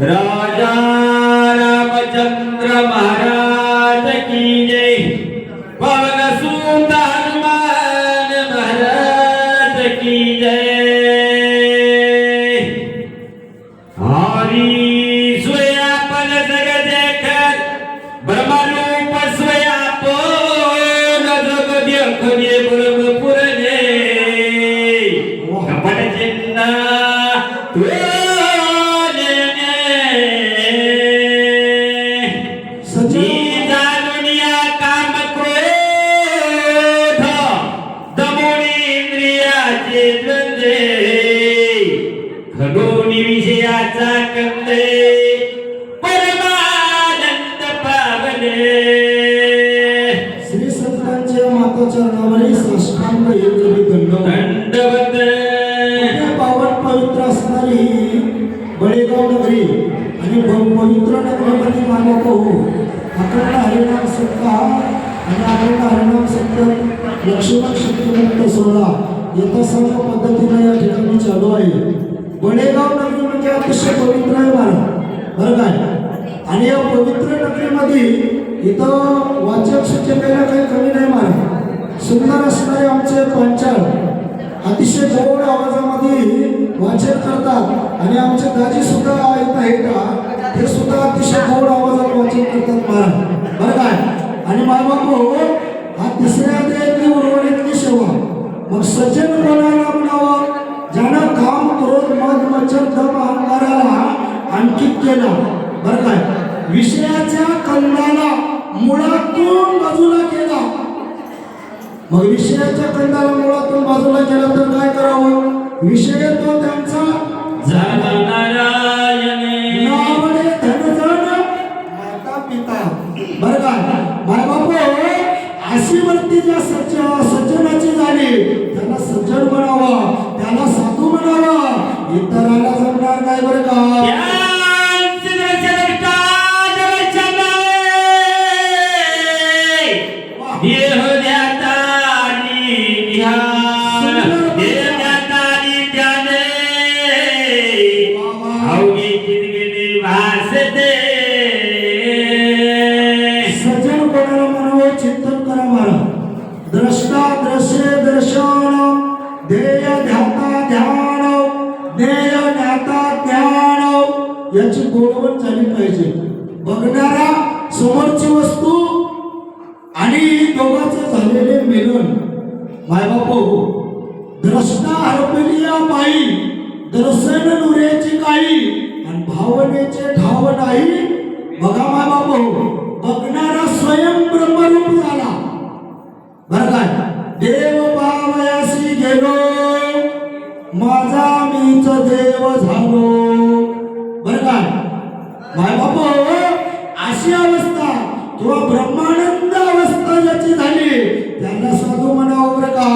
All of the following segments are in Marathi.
राजा रामचंद्र महाराज की जय। पवन सुत हनुमान महाराज की जय। हरी स्वयापन जगत देखत ब्रह्मरूप स्वयापन जग देखणे ब्रह्म पुरणे कपट चिन्ह विषयाचा कंदे परमानंद पावले। श्री संतांच्या माता चरणावरील साष्टांग एकरी दंडवत पावन पवित्र असणारी बळेगाव नगरी आणि पवित्र नगरीमध्ये मानव पाहू अखंड हरिनाम सप्ताह आणि अखंड हरिनाम सप्ताह लक्ष्मण शक्तिमुक्त सोहळा यथासांग पद्धतीने या ठिकाणी चालू आहे। बळेगाव नगरी म्हणजे अतिशय पवित्र आहे बरं काय। आणि या पवित्र नगरीमध्ये इथं वाचक शिक्षकाला काही कमी नाही महाराज। सुंदर असणारे आमचे पंचाल अतिशय गोड आवाजामध्ये वाचन करतात आणि आमचे दाजी सुद्धा इथं आहेत ते सुद्धा अतिशय गोड आवाजात वाचन करतात महाराज बरं काय। आणि मायबापू हा तिसऱ्या अध्यायातली उर्वरितली सेवा मग सज्जन कोणाला म्हणावं ज्यानं काम क्रोध मद मच्छर दम अहंकाराला अंकित केला बरं काय। विषयाच्या कंदाला मुळातून बाजूला केला मग विषयाच्या कंदाला मुळातून बाजूला केला तर काय करावं। विषय तो त्यांचा झाला नारायणे नावडे धनजन माता पिता बरं काय। मायबापू अशी वृत्ती ज्या सज्जनाची झाली त्याला सज्जन बनावा त्याला साधू बनावा इतराला जमणार नाही बरं का। सज्जन कोणाला म्हणावं चिंतन करा महाराज। द्रष्टा दृश्य दर्शन ध्येय ध्याता ध्यान ज्ञेय ज्ञाता ज्ञान याची गोडवण झाली पाहिजे। बघणारा समोरची वस्तू आणि दोघांचे झालेले मिलन मायबापू द्रष्टा हरपलिया बाई दर्शन नुरेची काही आणि भावनेचे ठाव नाही बघा मायबापू बघणारा स्वयं ब्रह्मरूप झाला बरं काय। देव पावयासी गेलो माझा मीच देव झालो बरं काय। मायबापू अशी अवस्था किंवा ब्रह्मानंद अवस्था ज्याची झाली त्यांना साधू म्हणावं बरं का।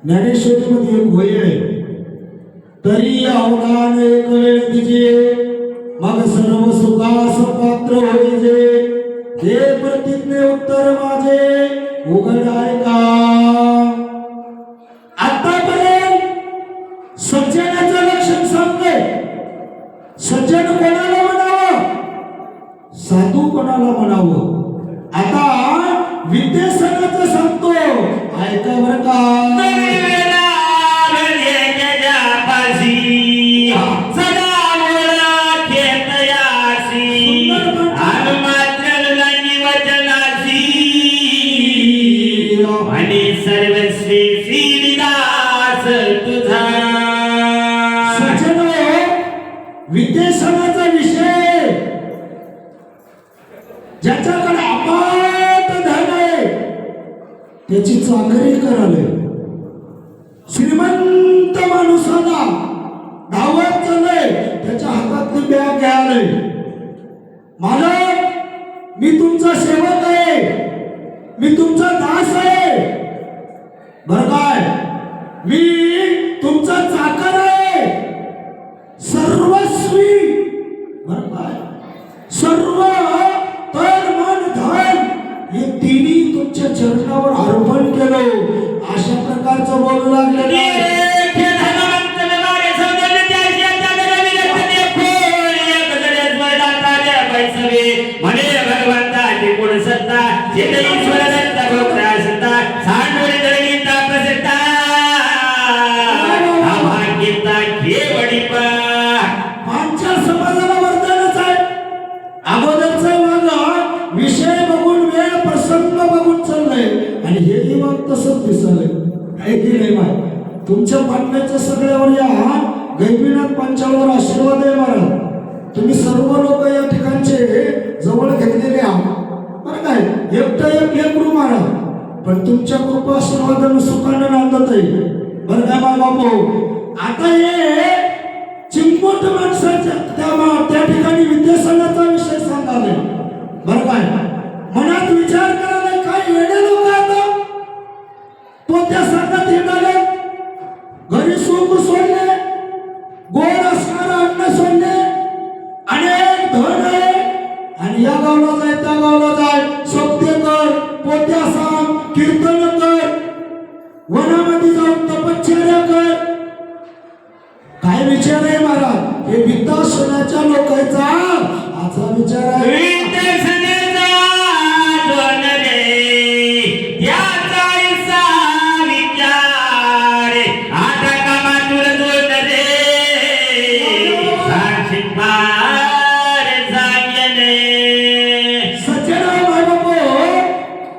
ज्ञानेश्वरी मध्ये एक होय आहे तरी अवदान एक वेळ तिचे मग सर्व सुखास पात्र होईजे हे प्रतिज्ञे उत्तर माझे उघड आहे का। आतापर्यंत सज्जनाचं लक्षण सांगते सज्जन कोणाला म्हणावं साधू कोणाला म्हणावं आता विद्यासनाचं सांगतो ऐका बरं का। सर्वश्री श्रीदास तुझा सज्जन विद्यासनाचा विषय ज्याच्याकडे अपाट धन आहे त्याची चाकरी कराले। श्रीमंत माणसाला धावत चालले त्याच्या हातातली बॅग घ्यायला मालक तुमचा सेवक आहे, मी तुमचा दास आहे. बरं काय, मी तुमचा चाकर आहे, सर्वस्वी. बरं काय, सर्व तन मन धन हे तिन्ही तुमच्या चरणावर अर्पण केलं. अशा प्रकारचं बोलू लागले. म्हणे भगवंताची गुण सत्ता ईश्वर दत्त भोक्ता सत्ता सांडोळी दळगीता प्रसत्ता भाग्यता केवडी आमच्या समाजाला वर्तनच आहे. अगोदरचा माझा विषय बघून वेळ प्रसंग बघून चाललंय आणि हेही मग तसंच दिसलंय. आहे की नाही माय? तुमच्या पाटण्याच्या सगळ्यावर या गैबीनाथ पंचावर आशीर्वाद आहे महाराज. तुम्ही सर्व लोक या ठिकाणचे जवळ घेतलेले आहात. बरं काय, एकटं एक लेकरू महाराज, पण तुमच्या कृपा आशीर्वादानं सुखानं नांदत आहे. बरं काय बाय बापू, आता हे चिंपोट माणसाच्या त्या ठिकाणी विद्यासनाचा विषय सांगावे. बरं काय, मनात विचार करायला काय येणे लोक आता पोत्या सांगत येणारे, घरी सुख सोडले, गोड असणारं अन्न सोडले, अनेक धन आहे आणि या गावला जाय त्या गावला जाय, सोबते कर, पोत्या सांग, कीर्तन कर, वनामध्ये जाऊन तपश्चर्या कर. काय विचार आहे महाराज? हे विद्यासनाच्या लोकांचा असा विचार आहे.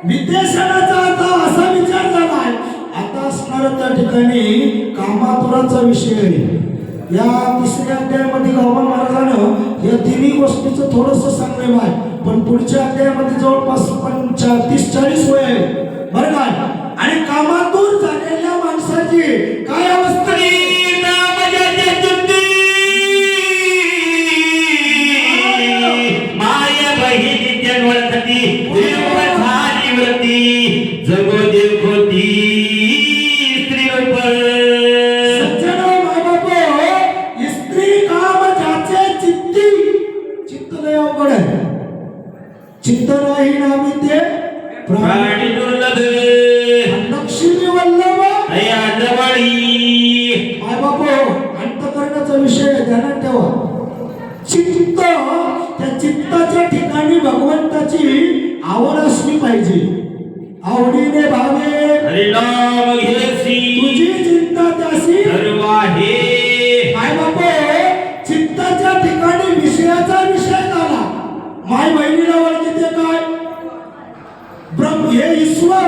विद्यासनाचा आता असा विचार झालाय, आता असणारा त्या ठिकाणी कामातुराचा विषय आहे. या तिसऱ्या अध्यायामध्ये गावान महाराजानं या तिन्ही गोष्टीचं थोडंसं सांगणं आहे, पण पुढच्या अध्यायामध्ये जवळपास 30-40 वय आहे. बरं काय, आणि कामातूर झालेल्या माणसाची काय अवस्था माया बहिणी जन्मती जगो देव होती स्त्री स्त्री काम ज्याचे चित्ती, चित्त लय अवघड आहे. चित्त नाही नामी ते प्राणी दुर्लभ लक्ष्मी वल्लभ अया जवळी. माय बापू, अंतकरणाचा विषय ध्यानात ठेवा. चित्त, त्या चित्ताच्या ठिकाणी भगवंताची आवड असली पाहिजे. आवडीने भावे हरिनाम घेसी तुझी चिंता त्यासी सर्व आहे. माय बापू, चित्ताच्या ठिकाणी विषयाचा विषय झाला. माय बहिणीला ओळखीते काय? ब्रह्म हे ईश्वर,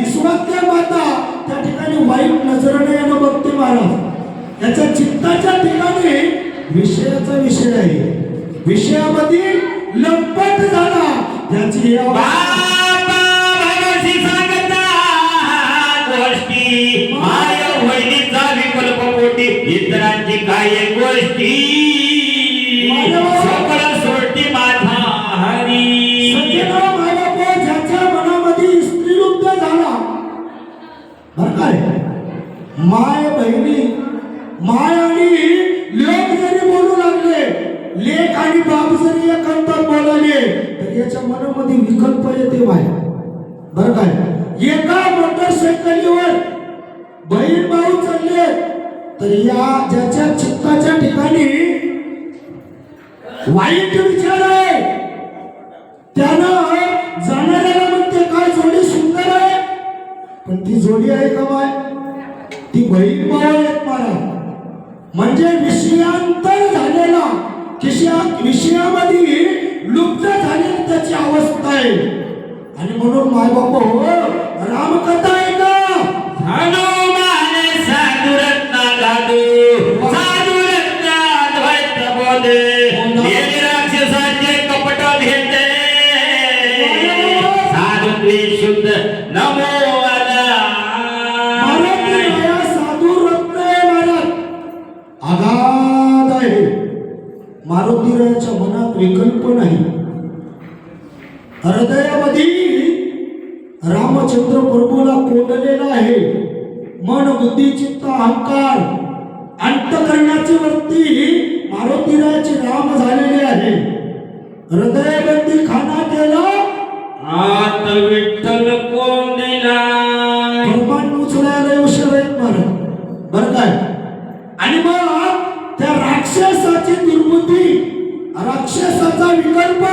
ईश्वराच्या माता त्या ठिकाणी वाईट नजरेने येणं बघते महाराज. याच्या चित्ताच्या ठिकाणी विषयाचा विषय आहे. विषयामध्ये लंपट झाला त्याची माय वहिनीचा विकल्प पोटी इतरांची काय गोष्टी सगळं सोडती माझा हरी. ज्याच्या मनामध्ये स्त्रीलुप्त झाला. बरं काय, माय बहिणी, माय आणि लेक जरी बोलू लागले, लेक आणि बाप जरी एकांतात बोलाले, तर याच्या मनामध्ये विकल्प येते माय. बरं काय, एका मोटरसायकलीवर बहीण भाऊ चालले, तर या ज्याच्या चित्ताच्या ठिकाणी वाईट विचार आहे, त्यानं जाणाऱ्याला म्हणते काय जोडी सुंदर आहे, पण ती जोडी आहे का माय? ती बहीण भाऊ आहेत महाराज. म्हणजे विषयांतर झालेला, विषयामध्ये लुप्त झालेली त्याची अवस्था आहे. आणि म्हणून माय बापू, रामकथा आहे का? हनुमान साधुरत्ना गादू साधुरत्ना द्वैत बोधे राक्षसाचे कपट भेटे साधुत्वे शुद्ध नमो आला. साधुरत्न आहे महाराज, अगाध आहे. मारुतीरायाच्या मनात विकल्प नाही. हृदयामध्ये रामचंद्र प्रभूला कोंडलेला आहे. मन बुद्धी चित्त अहंकार अंतकरणाची वृत्ती मारुतीरायाचे राम झालेले आहे. हृदयबंदी खाना केला आत विठ्ठल कोण दिला प्रमाण उचलायला उशीर आहेत बरं काय. आणि मग त्या राक्षसाची दुर्बुद्धी राक्षसाचा विकल्प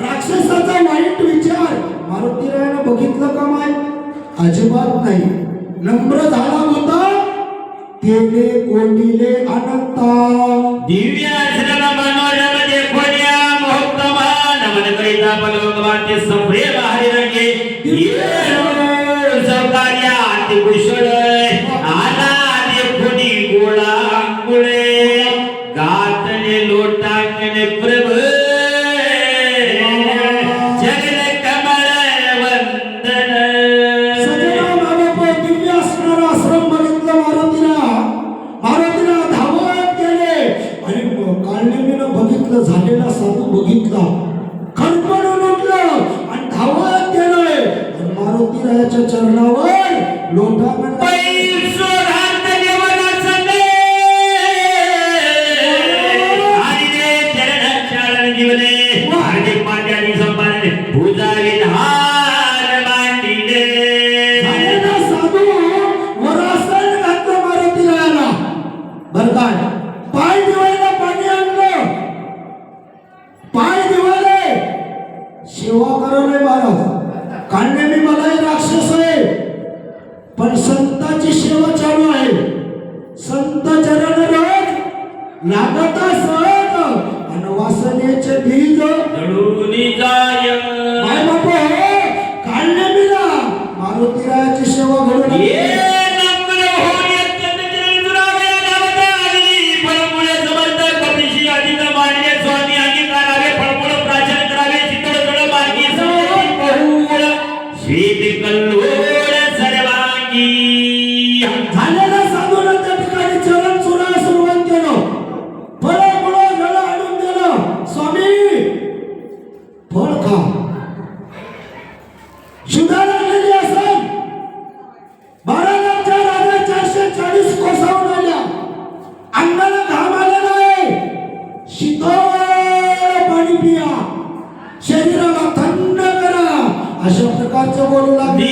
राक्षसाचा वाईट विचार मारुतीरायानं बघितलं का माय? अजिबात नाही. नम्र झाला होता तेने कोंडिले अनंता दिव्य आश्रम मनोरमध्ये खोल्या मोहत्तमा नमन करिता पलवंगवाते संप्रेम हरिरंगे सौकार्या अति कुशळ आला देखुनी गोळा अंकुळे गातने लोटाकने प्रभ जगन कमळ वंदन सजना बाबापो दिव्य असणारा आश्रम बघितलं मारुतीला धावत गेले आणि काळनेमीनं बघितलं झालेला साधू बघितला खडपडून उठलं आणि धावत गेलोय आणि मारुतीरायाच्या चरणावर लोटांगण पाय दिवायला पाणी आणलं पाय दिवाले सेवा करायला महाराज काढणे मी मलाही राक्षस आहे पण संताची सेवा चालू आहे. संत चरण रोज लागता सहज आणि वासनेचे बीज दळूनी जाय माय बाप काढणे मीला मारुतीरायाची सेवा घडून ये नम्र होय अत्यंत चिरंजुरावे नावता आली फळमुळे समर्थ कपिशी अधिक मान्य स्वामी अंगीकारावे फळमुळ प्राचन करावे शीतळ जळ मार्गी समर्थ बहुळ शीत कल्लोळ सर्वांगी झालेल्या साधूला त्या ठिकाणी चरण चुरा सुरुवात केलं. फळ मुळं जळ आणून दिलं. स्वामी फळ खा शुद्धा लागलेली असेल 12,440 कोसावून आल्या अंगाला घाम आलेला आहे. शीतळ पाणी पिया शरीराला थंड करा अशा प्रकारचं बोलू लागले.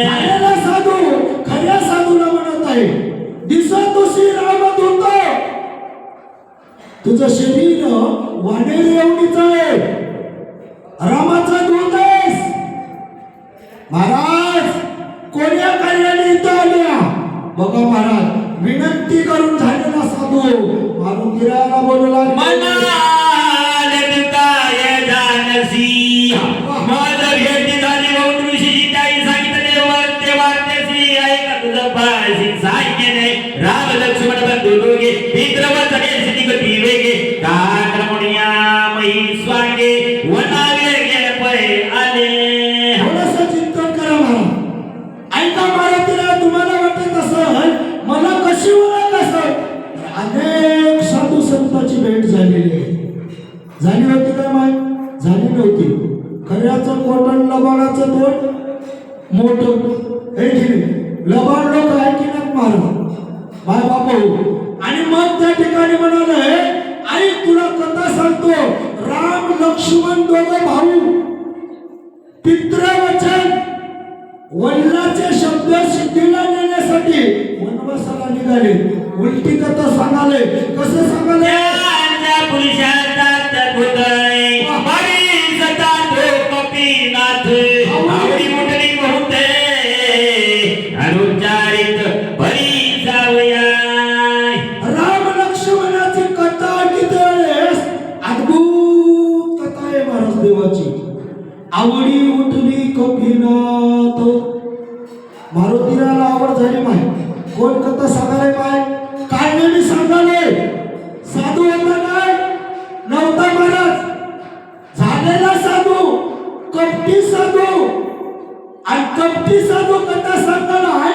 झालेला साधू खऱ्या साधूला म्हणत आहे दिसतोशी रामदूत तुझं शरीर वानेर एवढीच आहे रामाचा दूत आहेस. महाराज कोण्या कार्याने इथं आल्या बघा महाराज विनंती करून झालेला साधू मारुतीरायाला बोलू लागला. राम लक्ष्मण बंधू दोघे मित्र वचने सिद्धी गती वेगे काकरमुनिया मही स्वांगे वनावे गे पै आले. थोडंसं चिंतन करा महाराज. ऐका मारुतीराया तुम्हाला वाटत असेल मला कशी ओळख असेल अनेक साधू संतांची भेट झालेली आहे. झाली होती का माय? झाली नव्हती. खऱ्याचं कोटण लबाडाचं तोंड मोठं हे लबाड लोक ऐकिनात महाराज बाय बापू. आणि मग त्या ठिकाणी म्हणाले आई तुला कथा सांगतो राम लक्ष्मण दोघं भाऊ पितृवचन वडिलांचे शब्द सिद्धीला नेण्यासाठी वनवासाला निघाले. उलटी कथा सांगाले. कसं सांगाले? राम लक्ष्मणाची कथा किती अद्भुत कथा आहे महाराज देवाची. आवडी उठली कपिनाथ मारुतीराला आवड झाली माय. कोण कथा सांगाले माय? काढलेली सांगाले. साधू होता काय नव्हता महाराज. झालेला साधू कपटी साधू आणि कपटी साधू कथा सांगताना आहे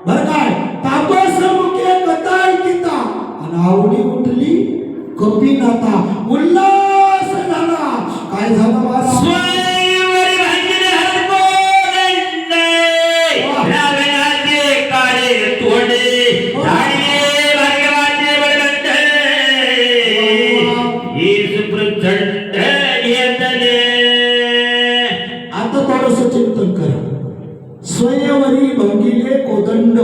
बर काय तापस मुखे कथा ऐकिता आणि आवडी उठली कपिनाथा उल्हास झाला काय झालं महाराज स्वयंवरी भांगीने हरकोदंडे, रावणाचे काळे तोंडे, धाडले भाग्यवाचे बळवंत, ईश प्रचंड येतले. आता थोडंसं चिंतन करा स्वयंवरी भंगीले कोदंड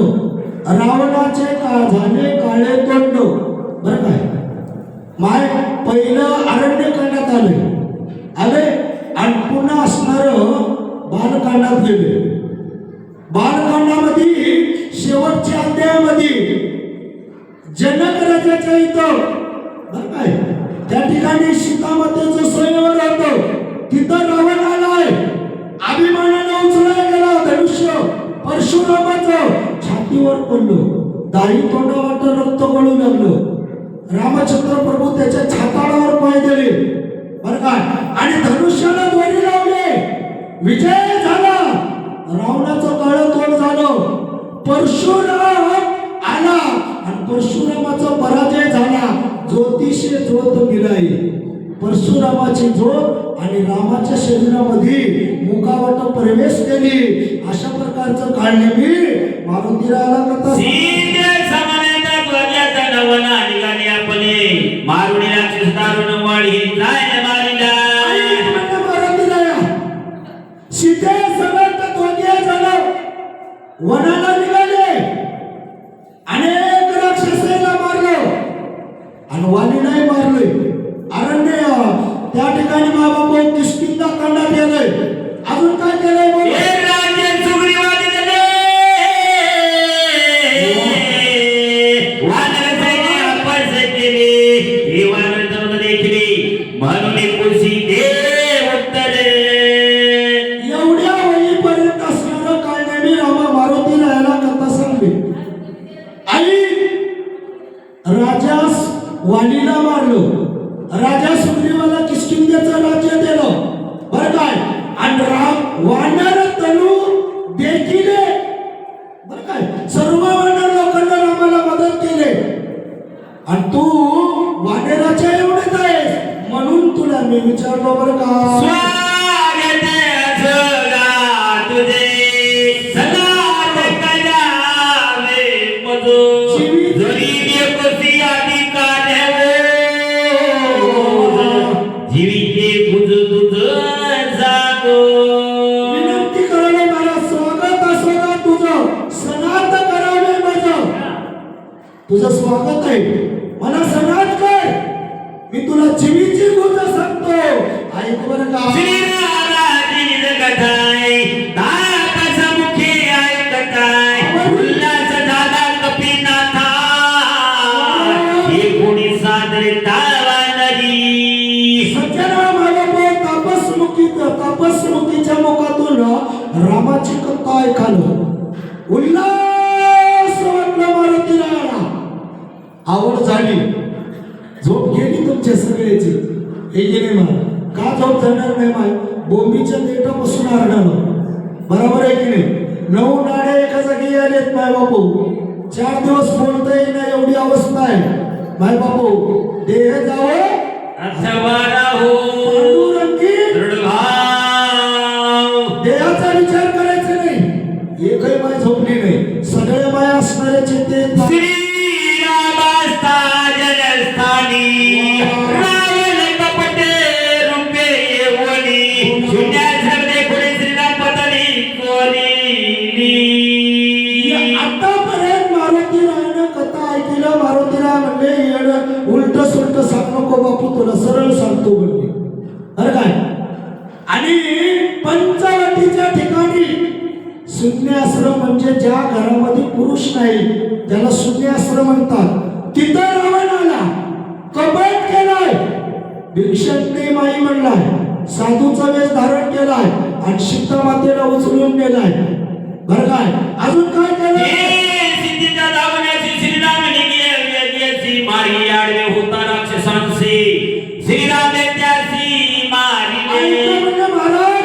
रावणाचे झाले काळे तोंड बरं काय माय पहिलं अरण्यकांडात आले आणि पुन्हा असणार बालकांडात गेले बालकांडामध्ये शेवटच्या अध्यायामध्ये जनक राजाच्या इथं बरं काय त्या ठिकाणी सीतामातेचं स्वयंवर होतं तिथं रावण आलाय अभिमानानं उचलला गेला धनुष्य परशुरामाचं छातीवर पडलं दाढी तोंडावाट रक्त गळू लागलं रामचंद्र प्रभू त्याच्या छाताडावर पाय दिले बरं काय आणि धनुष्याला दोरी लावले विजय झाला रावणाचं काळं तोंड झालं परशुराम आला आणि परशुरामाचा पराजय झाला ज्योतिषी ज्योत मिळाली परशुरामाची ज्योत आणि रामाच्या शरीरामध्ये मुखावट प्रवेश केली अशा प्रकारचं काढणे मी मारुतीराला कथा सीते समानेता ध्वजाचा नवना निघाले आपले मारुणीला चिस्तारून वाढी जाय मारिला सीते समर्थ ध्वजा झालं वनाला निघाले अनेक राक्षसाला मारलं आणि वाली नाही मारले अरण्य त्या ठिकाणी बाबा किष्किंधा कांडात गेले अजून काय केलंय बोल हे राज्य सुग्रीवादी दिले वानर सैन्य अपस केले हे वानर जमत देखले म्हणून कुशी दे उत्तरे एवढ्या वयीपर्यंत असणारं काळनेमी रामा मारुती राहायला कथा सांगली आई राजास वालीला मारलो राजा सुग्रीवाला किष्किंध्याचं राज्य दिलं बरं काय आणि राम वानर तनू देखिले बरं काय सर्व वानर लोकांना रामाला मदत केले आणि तू वानराच्या एवढेच आहेस म्हणून तुला मी विचारलो बरं का स्वागत असला तुझे सदा कजावे मधु जरी देवसी आदि काढ्यावो जीवीचे गुज तुझ जागो विनंती करावे मला स्वागत असला तुझं सनात करावे माझं तुझं स्वागत आहे मला सनात कर मी तुला जीवीची गोष्ट सांगतो ऐक बरं का श्रीरामाची जगताय तापस मुखे ऐकताय उल्हास झाला कपिनाथा हे कोणी सादरे तावानरी सज्जना मालको तापसमुखीच्या मुखातून रामाची कथा ऐकालं उल्हास वाटला मारुती राहायला आवड झाली झोप गेली तुमच्या सगळ्याची हे गेले मला का झोप जाणार नाही माय बोंबीच्या देठापासून आरडालं बरोबर आहे की नाही 9 नाडे एका जागी आलेत माय बापू 4 दिवस बोलता येईना एवढी अवस्था आहे माय बापू देह जावं अथवा राहो पांडुरंगी दृढभाव देहाचा विचार करायचा नाही एकही माय झोपली नाही सगळे माय असणाऱ्याचे ते श्रीरामास्ता जनस्थानी रावण कपटे रूपे येवली शून्यासर्वे पुढे श्रीराम पतनी कोरी आतापर्यंत मारुती रायनं कथा ऐकलं मारुती राय म्हणले उलट सुलट सांग नको बापू तुला सरळ सांगतो म्हणले बरं काय आणि पंचवटीच्या ठिकाणी शून्याश्रम म्हणजे ज्या घरामध्ये पुरुष नाही त्याला शून्याश्रम म्हणतात तिथं रावण आला कपट केलाय भिक्षक माई म्हणलाय साधूचा वेश धारण केलाय आणि सीतामातेला उचलून नेलाय बरं काय अजून काय केलं सिद्धीच्या धावण्याची श्रीराम निघी मारी आडवे होता राक्षसांचे श्रीराम त्याची मारी म्हणजे महाराज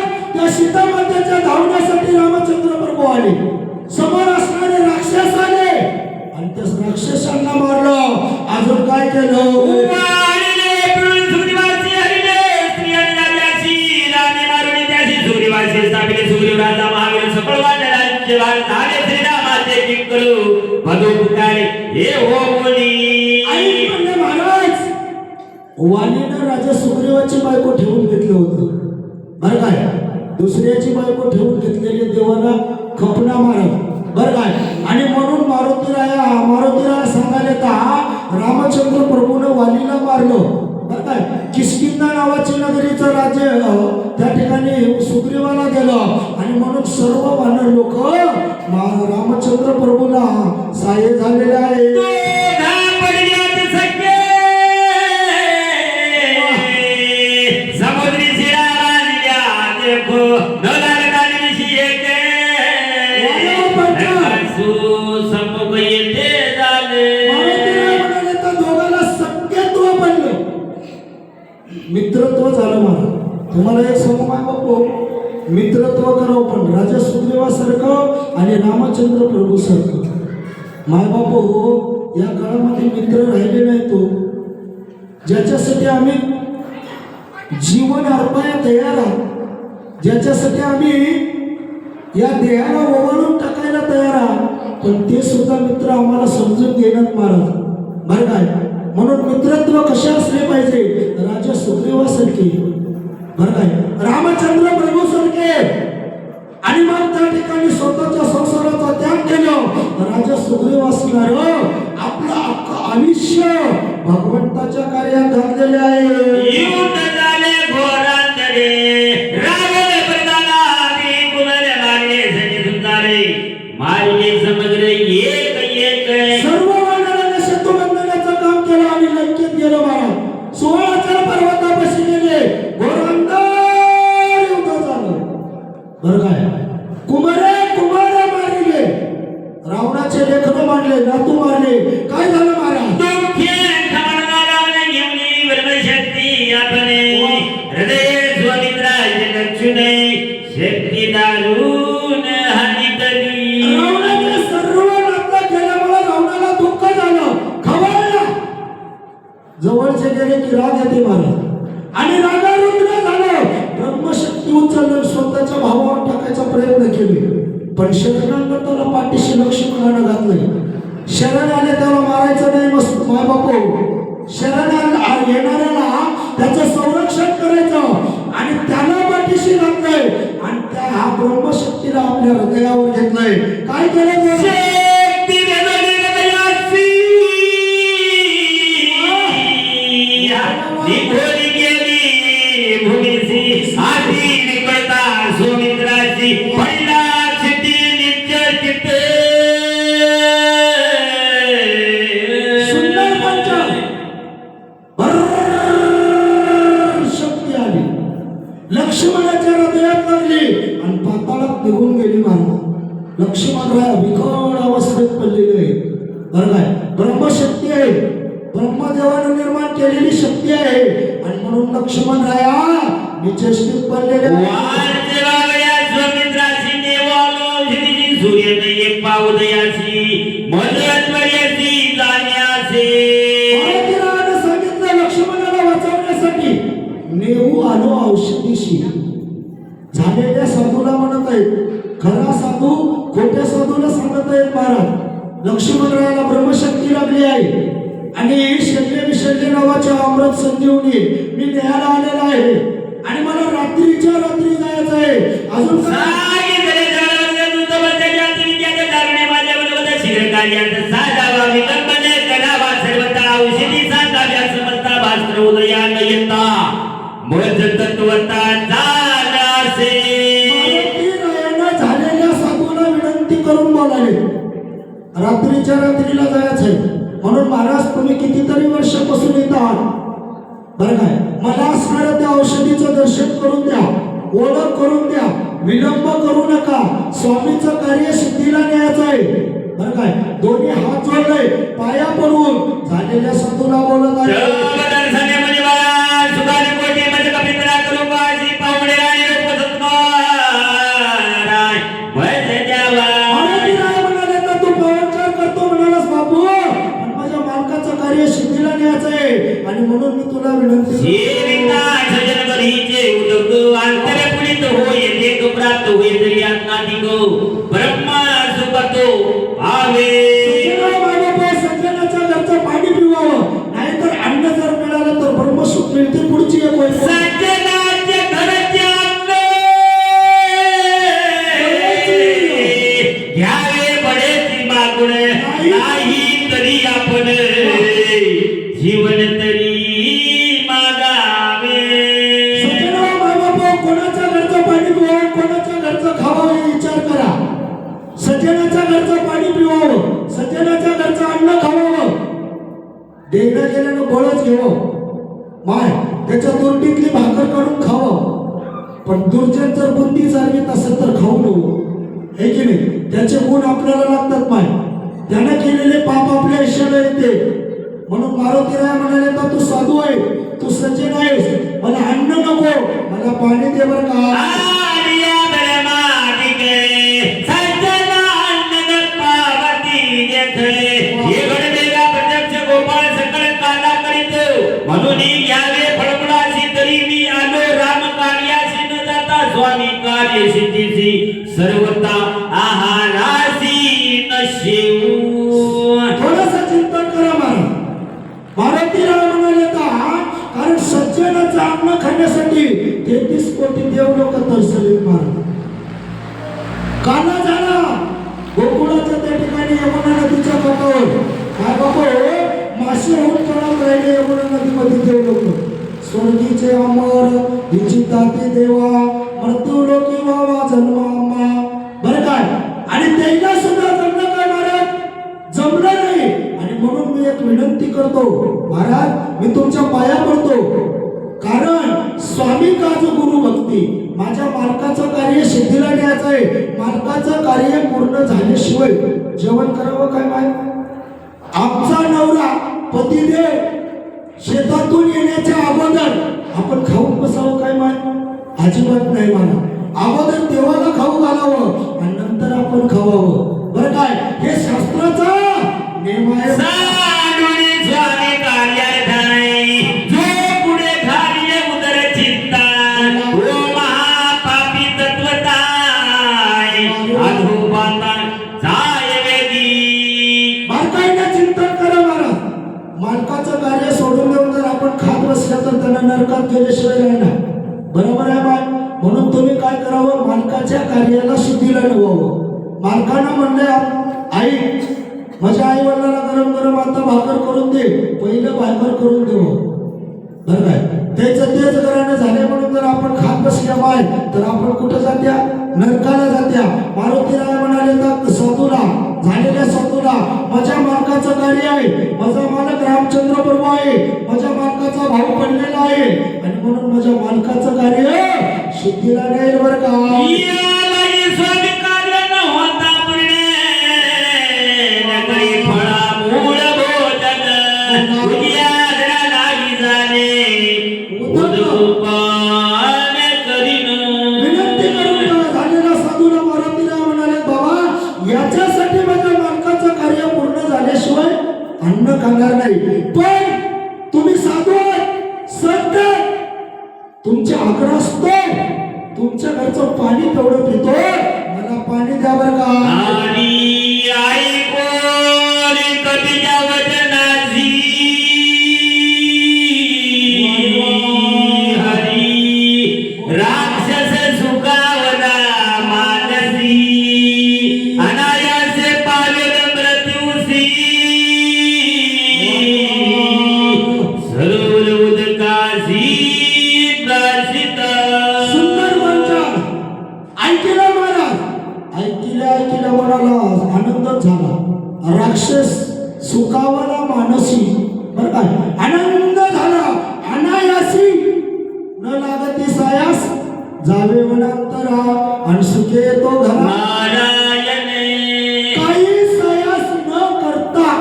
करू भदो पुकारे हे हो आई बोली म्हणले महाराज वाणीनं राजा सुग्रीवाची बायको ठेवून घेतलं होतं बरं काय दुसऱ्याची बायको ठेवून घेतलेली देवाला खपना मारत बरं काय आणि म्हणून मारुतीराया सांगायला का रामचंद्र प्रभूनं वालीला मारलं बरं काय किष्किंधा नावाची नगरीचं राज्य त्या ठिकाणी सुग्रीवाला गेलं आणि म्हणून सर्व वानर लोक रामचंद्र प्रभूला सहाय्य झालेले आहे समुद्री सम्मुख येते झाले दोघाला सख्यत्व बनलं मित्रत्व झालं मला तुम्हाला एक सांगू माय बापू मित्रत्व करावं पण राजा सुग्रीवासारखं आणि रामचंद्र प्रभू सारखं माय बापू या काळामध्ये मित्र राहिले नाही तो ज्याच्यासाठी आम्ही जीवन अर्पाया तयार आहात ज्याच्यासाठी आम्ही या देहाला ओवाळून टाकायला तयार आहात पण ते सुद्धा मित्र आम्हाला समजून घेण्यात महाराज बरं काय म्हणून मित्रत्व कसे असले पाहिजे राजा सुग्रीवासारखे बरं काय रामचंद्र प्रभू सारखे आणि मग त्या ठिकाणी स्वतःच्या संसाराचा त्याग केलं राजा सुग्रीव असणार आपलं अख्खं आयुष्य भगवंताच्या कार्यात घातलेले आहे युद्ध झाले घोरांतरे रावण प्रधानाने कुणाला मारले सनी सुंदरे मारले समग्र एक एक सर्व वानराने शत्रुबंधनाचं काम केलं आणि लंकेत गेलो महाराज 16 पर्वतापाशी गेले घोरांतर युद्ध झालं बरं काय कुमारे मारले रावणाचे लेखन मारले नातू मारले काय झालं महाराज शक्ती दारून हानी रावणाचे सर्व नातलं गेल्यामुळे रावणाला दुःख झालं खवळला जवळचे गेले की राग येते महाराज आणि रागारुद्र झालं ब्रह्मशक्ती उचलून स्वतःच्या भावावर टाकायचा प्रयत्न केले पण शरणांना त्याला पाठीशी लक्ष्मणानं घातलंय शरण आले त्याला मारायचं नाही मस्त माय बापू शरण येणाऱ्याला त्याचं संरक्षण करायचं आणि त्याला पाठीशी घातलंय आणि त्या हा ब्रह्मशक्तीला आपल्या हृदयावर घेतलंय काय केलं शक्ती निघोली गेली भूमीची आधी निकळता सुमित्राची पहिला चिठी नित्य चित्ते सुंदर पंचाल शक्ती आली लक्ष्मणाच्या हृदयात लागली आणि पाताळात निघून गेली महाराज लक्ष्मण राय विकट अवस्थेत पडलेले आहे बरं काय ब्रह्मशक्ती आहे ब्रह्मदेवाने निर्माण केलेली शक्ती आहे आणि म्हणून लक्ष्मण राया मी चेष्टीत पडलेले सुमित्राची नेवालोषधीची सूर्य नाही पावदयाची मदत्वर्याची जाण्याचे सांगितलं लक्ष्मणाला वाचवण्यासाठी नेऊ आलो औषधीशी झालेल्या साधूला म्हणत आहेत खरा साधू खोट्या साधूला सांगत आहेत महाराज लक्ष्मणरायाला ब्रह्मशक्ती लागली आहे आणि शल्य नावाच्या अमृत संजीवनी मी न्यायला आलेला आहे आणि मला रात्रीच्या रात्री जायचं आहे अजून झालेल्या साधूला विनंती करून बोलाले रात्रीच्या रात्रीला जायचंय म्हणून महाराज तुम्ही कितीतरी वर्षापासून येत आहात बरं काय मला असणाऱ्या त्या औषधीचं दर्शन करून द्या ओळख करून द्या विलंब करू नका स्वामीचं कार्य सिद्धीला न्यायचं आहे बरं काय दोन्ही हात जोडले पाया पडून झालेल्या साधूला बोलत आहे आणि म्हणून मी तुला विनंती प्राप्त होईल ब्रह्मा सुपतो आवे सज्जनाच्या घरचं पाणी पिवावं नाहीतर अन्न जर मिळालं तर ब्रह्मसुख मिळते. पुढची एक वेळ सज्जनाच्या घरचे अन्न घ्यावे बडेची मागुण नाही तरी आपण जीवन तरी मागावे. कोणाच्या घरचं पाणी पिवावं कोणाच्या घरचं खावावं हे विचार करा. सज्जनाच्या घरचं पाणी पिवावं सज्जनाच्या घरचं अन्न खावावं. देणं गेल्यानं बळच घेवं माय त्याच्या दोरडीतली भाकर काढून खावं. पण दुर्जन जर बुंदी चालवीत असेल तर खाऊ नको हे की नाही. त्याचे गुण आपल्याला लागतात माय. त्यानं केलेले पाप आपल्या आयुष्याला येते. म्हणून मारुतीराय म्हणाले तर तू साधू आहे तू सज्जन आहेस मला अन्न नको मला पाणी दे बरं का. आर्या धर्माधिके सज्जन अन्न पावती देते. हे घडलेला प्रत्यक्ष गोपाळ सकळ काला करीत म्हणून घ्यावे फळफळाशी तरी मी आलो राम कार्याशी न जाता स्वामी कार्य सिद्धीची सर्वता आहाराशी नशेऊ. थोडंसं चिंतन करा महाराज. मारुतीराय म्हणाले कारण सज्जनाचं अन्न खाण्यासाठी 33 कोटी देव लोक तरसले महाराज. काना झाला गोकुळाच्या त्या ठिकाणी यमुना नदीच्या काठावर काय बाबा मासे होऊन तळात राहिले यमुना नदीमध्ये देव लोक. स्वर्गीचे अमर हिची ताती देवा मृत्यू लोकी व्हावा जन्म आम्हा बरं काय. आणि त्याला सुद्धा जमलं काय महाराज जमलं नाही. आणि म्हणून मी एक विनंती करतो महाराज मी तुमच्या पाया पडतो. कारण स्वामी काज गुरु भक्ती माझ्या मालकाचं कार्य सिद्धीला न्यायचं आहे. मालकाचं कार्य पूर्ण झाल्याशिवाय जेवण करावं काय माय. आमचा नवरा पतिदेव शेतातून येण्याच्या अगोदर आपण खाऊन बसावं काय माय अजिबात नाही मला. अगोदर देवाला खाऊ घालावं आणि नंतर आपण खावावं बरं काय. हे शास्त्राचा नियम आहे. साडुनी स्वामी कार्यार्थाय जो पुढे कार्य उदर चिंता ओ महापापी तत्वताय अधोपाता जाय वेगी. मालकांना चिंतन करा महाराज. मालकाचं कार्य सोडून देऊन जर आपण खात बसलं तर त्यांना नरकात गेल्याशिवाय राहणार बरोबर आहे बाय. म्हणून तुम्ही काय करावं मालकाच्या कार्याला सिद्धीला नवावं. मालकानं म्हणले आई माझ्या आई वडिलांना गरम गरम आता भाकर करून दे पहिलं भाकर करून देव बरं काय. त्याचं तेच घराणं झाले म्हणून जर आपण खात बसल्या बाय तर आपण कुठं जात्या नरकाला जात्या. मारुतीराय म्हणाले तर साधूला झालेल्या साधूला माझ्या मालकाचं कार्य आहे. माझा मालक रामचंद्र प्रभू आहे. माझ्या मालकाचा भाऊ पडलेला आहे आणि म्हणून माझ्या मालकाचं कार्य सिद्धीला नाही बरं का. यालाही स्वामी कार्य न होता पुणे नकरी फळा मूळ भोजन उद्याला नाही झाले उदपान करीन. विनंती करून झालेला साधूला मारुतीराय म्हणाले बाबा याच्यासाठी माझ्या मालकाचं कार्य पूर्ण झाल्याशिवाय अन्न खाणार नाही. पण तुम्ही साधू संत तुमचे आग्रह असतो तुमच्या घरचं पाणी तेवढं पितो मला पाणी द्या बरं का. आणि ऐकोन कवीच्या वचनाची हरी राक्षस सुखावला मानसी अनायासे पावेल मृत्यूसी सरोवर उदकाशी प्राशित. सुंदर वचन ऐकलं महाराज. ऐकल्या मनाला आनंदच झाला. राक्षस सुखावला मानसी बरं काय आनंद झाला. अनायासी न लागती सायास जावे वनांतरा आणि सुखे येतो घरा. नारायणे काही सायास न करता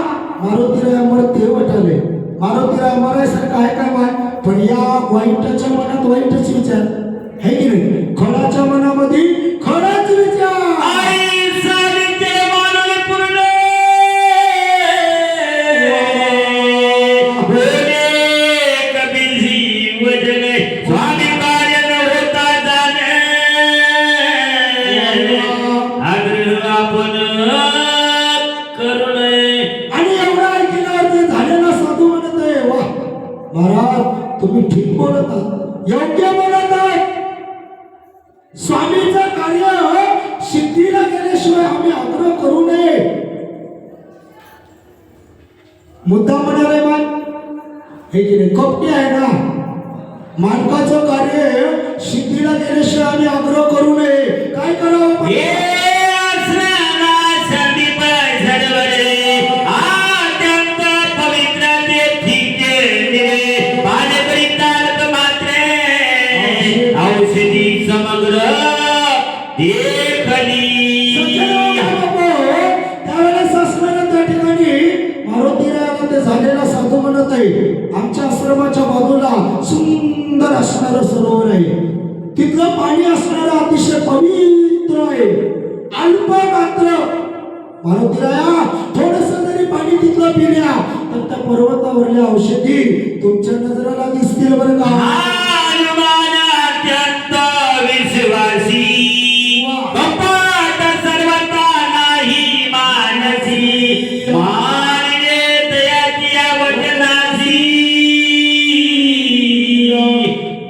मारुतीराय अमर ते वटाले. मारुतीराय अमरायसारखं आहे काय माय. पण या वाईटाच्या मनात वाईटच विचार है की नाही. खडाच्या मनामध्ये खडाच विचार. आई सावित्रे मानव पूर्ण होणे कबीरजी वचने स्वामी कार्य न होता जाणे आग्रह आपण तुम्ही ठीक बोलत आहात, योग्य बोलत आहात. स्वामीचं कार्य सिद्धीला गेल्याशिवाय आम्ही आग्रह करू नये. मुद्दा म्हणाले मान हे की नाही, कपटी आहे ना. मालकाचं कार्य सिद्धीला गेल्याशिवाय आम्ही आग्रह करू नये. काय करावं? हे असना संदीप झडवले अत्यंत पवित्र ते ठिके दिले पाणकरिता मात्रे औषधी समग्र देखली. त्यावेळेस असणाऱ्या त्या ठिकाणी मारुतीरायाला ते झालेला साधू म्हणत आहे, आमच्या आश्रमाच्या बाजूला सुंदर असणारं सरोवर आहे, तिथलं पाणी असणारं अतिशय पवित्र आहे, अल्प मात्र. मारुतीराया थोडस जरी पाणी तिथलं पिल्या तर त्या पर्वतावरल्या औषधी तुमच्या नजरेला दिसतील बरं का. हनुमान अत्यंत विश्वासी कपाट सर्वता नाही मानसी मानले दयाची वचनासी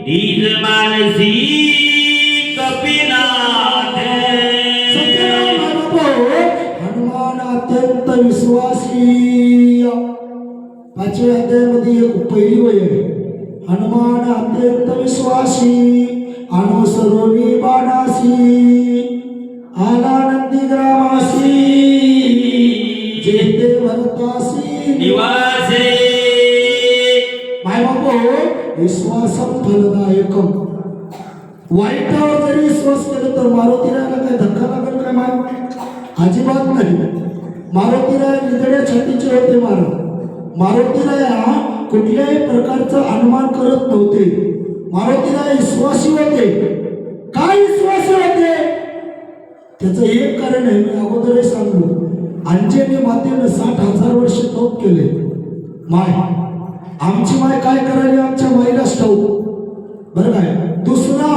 निज मानसी कपिनाथ. हनुमान अत्यंत विश्वासी. 5व्या अध्यायामध्ये एक पहिली वय आहे. हनुमान अत्यंत विश्वासी अनुसरोनी बाणासी आला नंदी ग्रामासी जेते भरतासी निवासे. माय बापू विश्वासम फलदायकम. वाईटावर जरी विश्वास केला तर मारुतीरायाला काय धक्का लागेल काय? माय अजिबात नाही. मारुतीराया निधड्या छातीचे होते महाराज. मारुतीराया कुठल्याही प्रकारचं अनुमान करत नव्हते. मारुतीराया विश्वासी होते. काय विश्वासी होते? त्याचं एक कारण आहे, मी अगोदरही सांगलो. अंजनी मातेनं 60,000 वर्ष तप केले. माय आमची माय काय करायली आमच्या माईलाच ठाऊक बरं काय. दुसरा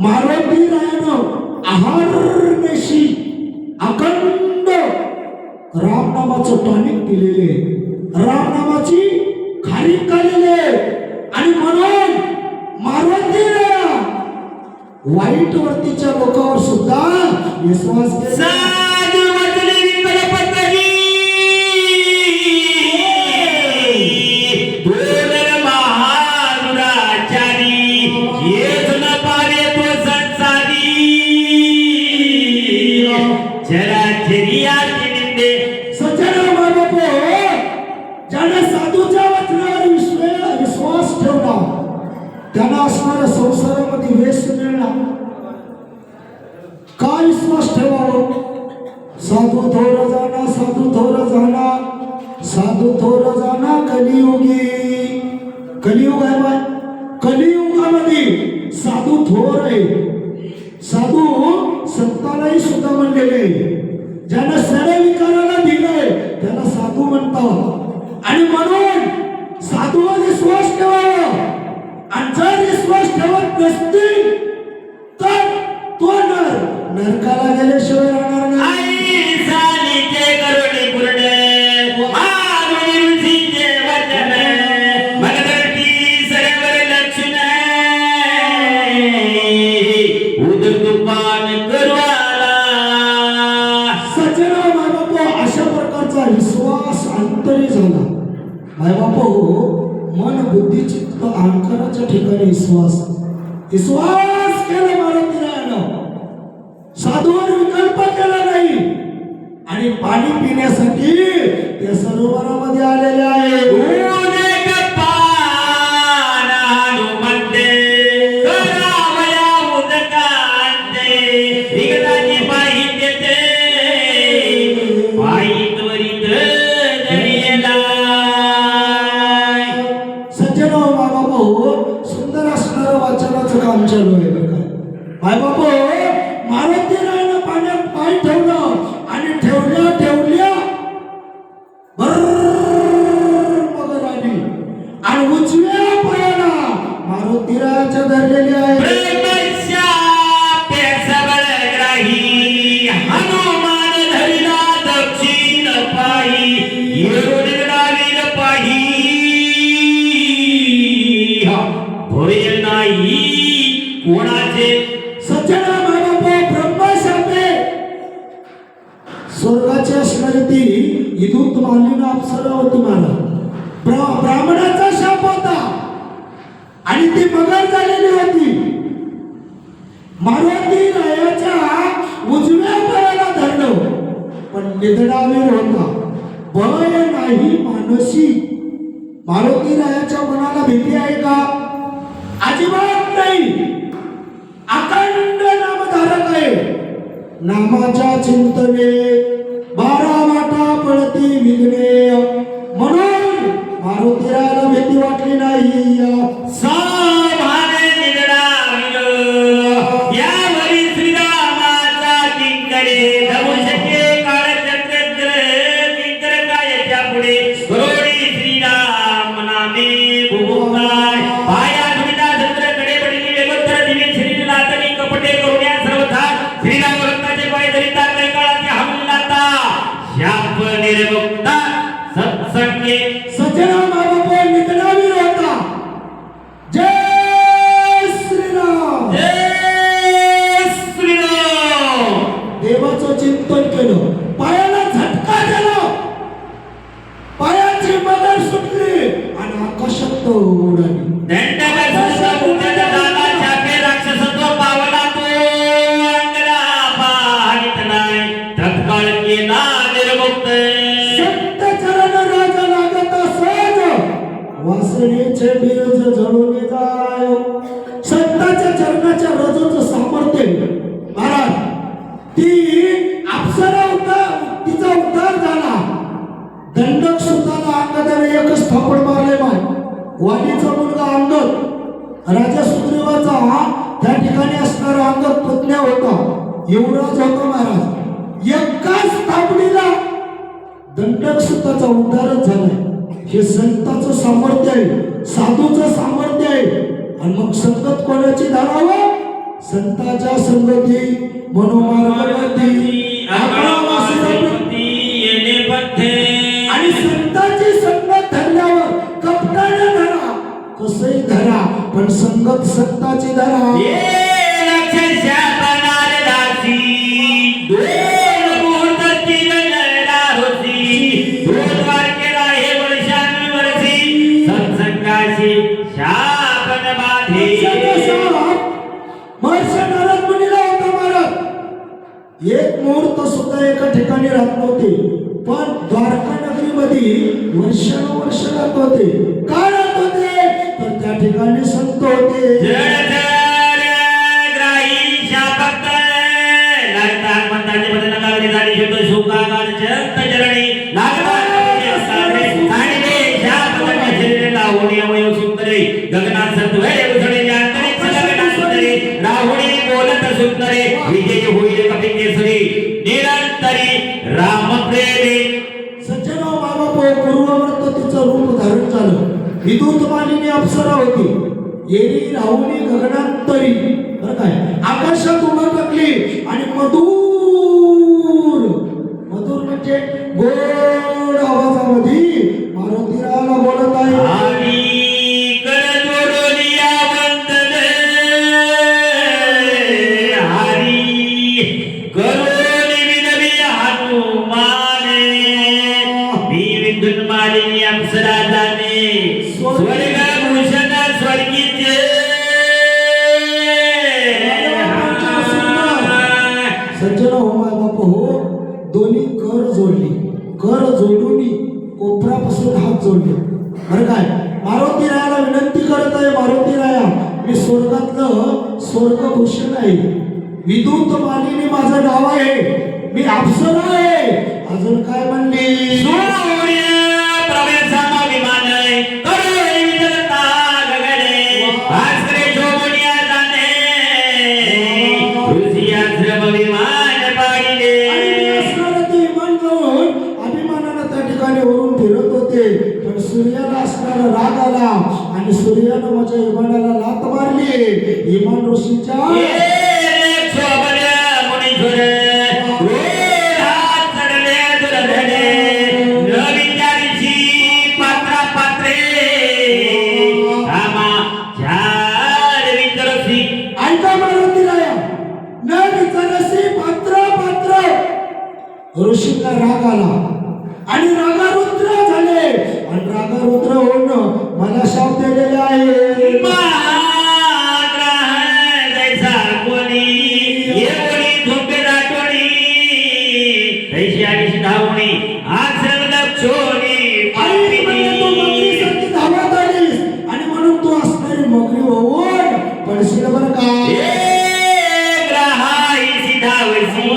मारुतीरायानं आहारनेशी अखंड रामनामाचं टॉनिक पिलेले, रामनामाची खारीक काढलेले, आणि म्हणून मारुतीराया वाईट वर्तीच्या लोकांवर सुद्धा विश्वास केला. साधू वचने विकलपतही दोन महानुराचारी येत न पावे तो संसारी चराचरी आती निंदे. सज्जन बाबा ज्याने साधूच्या वचनावर विश्वास ठेवला त्यांना असणाऱ्या संसारामध्ये वेश मिळणार. काय विश्वास ठेवावं? साधू थोर जाना, साधू थोर जाना, साधू थोर जाना कलियुगी. कलियुग आहे बाय. कलियुगामध्ये साधू थोर आहे. साधू संतालाही सुद्धा म्हणलेले, ज्यानं सडे विकाराला दिलंय त्याला साधू म्हणतात. आणि म्हणून साधूवर विश्वास ठेवावा. आणि जर विश्वास ठेवत नसतील तर तो नरकाला गेल्याशिवाय राहणार नाही. आई सालीचे करुणी पूर्ण मारुनी ऋषीचे वचन मनगटी सरवर लक्षण उदतुपान करवाला. सज्जना मायबापू अशा प्रकारचा विश्वास अंतरी झाला. मायबापू मन बुद्धी चित्त अहंकाराच्या ठिकाणी विश्वास केला मारुतीरायानं. साधूवर विकल्प केला नाही. आणि पाणी पिण्यासाठी त्या सरोवरामध्ये आलेले आहे. उदक पान हनुमंते करावया उदकांते विगताची पायी देते पायी त्वरित दरियला. सज्जन मायबापू सुंदर असणारं वाचनाचं काम चालू आहे बरं का. मायबापू मारुतीरायानं पाण्यात पाय ठेवलं आणि ठेवल्या मगर आली आणि उजव्या पायाला मारुतीरायाच्या धरलेली आहे. ब्रह्मशापे सबळग्राही हनुमान धरिला दक्षिण पायी येऊन डावील पायी. कोणाचे सज्जना माबाप ब्रह्मशापे स्वर्गाची असणारी ती इदूत मालिना अप्सरा होती मला ब्राह्मणाचा शाप होता आणि ती मगर झालेली होती. मारुती रायाच्या उजव्या पायाला धरलं पण निधडावीर होता, भय नाही मानसी. मारुती रायाच्या मनाला भीती आहे का? अजिबात नाही. अखंड नामधारक आहे. नामाच्या चिंतने 12 वाटा पडती विघ्ने, म्हणून मारुतीराला भीती वाटली नाही. साभाने निधडावीर यावरी श्रीरामाचा किंकरे धरू शके काळचक्र किंकर कायच्या पुढे गरोडी श्रीराम नामे भुभुताय पाया सुविधा चंद्रकडे पडली वेगोत्तर दिवे श्री लातनी कपटे करुण्या सर्वथा श्रीराम भक्ताचे पाय धरिता कै काळाचे हमलाता शाप निर्मुक्ता सत्संगे सज्जना माबाप निधडावीर होता. जय श्रीराम. जय श्रीराम. देवाचं चिंतन केलं, पायाला झटका दिला, पायाची मगर सुटली आणि आकाशात उडाली. दंडक सुद्धा झाला छापे राक्षसत्व पावला तो अंगला पाहित नाही तत्काळ केला निर्मुक्त. संत चरण राज लागत सहज, वासनेचे बीज जळून जाय. संताच्या चरणाच्या रजोचं सामर्थ्य महाराज, ती अप्सरा तिचा उद्धार झाला. दंडक सुताला अंगदाने एकच थापड मारले माय. वाणीचा मुलगा अंगद राजा सुग्रीवाचा त्या ठिकाणी असणारा अंगद पुतण्या होता, युवराज होता महाराज. एकाच थापडीला दंडक सुताचा उद्धारच झालाय. हे संताचं सामर्थ्य आहे, साधूचं सामर्थ्य आहे. आणि मग संगत कोणाची धरावं? संताच्या संगती मनोमार्गावरती आणि संताची संगत धरल्यावर कपटाने धरा, कसंही धरा, पण संगत संताची धरा. शापन बाधे महर्षी नारद मुनीला होता महाराज. एक मुहूर्त सुद्धा एका ठिकाणी राहत नव्हते, पण द्वारका नगरीमध्ये वर्षानुवर्ष राहत होते. का राहत होते? तर त्या ठिकाणी संत होते. ग्राही शापक लागतात मंत्राचे बदल लागले झाली शुद्ध सुखागार जंत चरणी लागतात आणि ते शापक शरीर लावणी अवयव सुंदरे गगनात सत्वरे उधळे अंतरिक्ष गगनात सुंदरे राहुणी बोलत सुंदरे विजय होईल कपिकेसरी निरंतरी राम प्रेमी. सज्जना बाबा पूर्ववर्त तिचं रूप धारण झालं. विद्युत मालिनी अप्सरा होती, येरी राहुणी गगनांतरी, बरं काय, आकाशात उभा टाकली आणि मधुर मधुर म्हणजे गोड आवाजामध्ये मारुतीराला बोलत आहे. आणि करजोडोलिया वंदने हरी करोली विनवी हनुमाने मी विद्युत मालिनी अप्सरा जाणे स्वर्ग भूषण स्वर्गीचे सज्जन हो माय बाप हो, दोन्ही कर जोडली, कर जोडून कोपरापासून हात जोडले. बरं काय, मारुती रायाला विनंती करत आहे, मारुती राया मी स्वर्गातलं स्वर्गभूषण आहे, विद्युत मालिनी माझं नाव आहे, मी अप्सरा आहे. अजून काय म्हणली? सूर्य प्रवेशामा विमान करोली विजलता गगने भास्करे शोभनिया जाणे ऋषिया श्रम विमान पाडिले. विमान घेऊन अभिमानानं त्या ठिकाणी वरून फिरत होते, पण सूर्याला असणारा राग आला आणि सूर्यानं माझ्या विमानाला लात मारली. विमान ऋषीच्या ऐका ऋषींना राग आला आणि रागारुद्र झाले आणि रागारुद्र होऊन मला शाप दिलेले आहे. जैसा कोणी येवणी झोपे दाटोणी तैशी आली धावणी आचरण लक्षोणी आई म्हणे तू मगरीसारखी धावत आलीस आणि म्हणून तू असणारी मगरी होऊन पडशील बरं का. ग्रहाई सिधावसी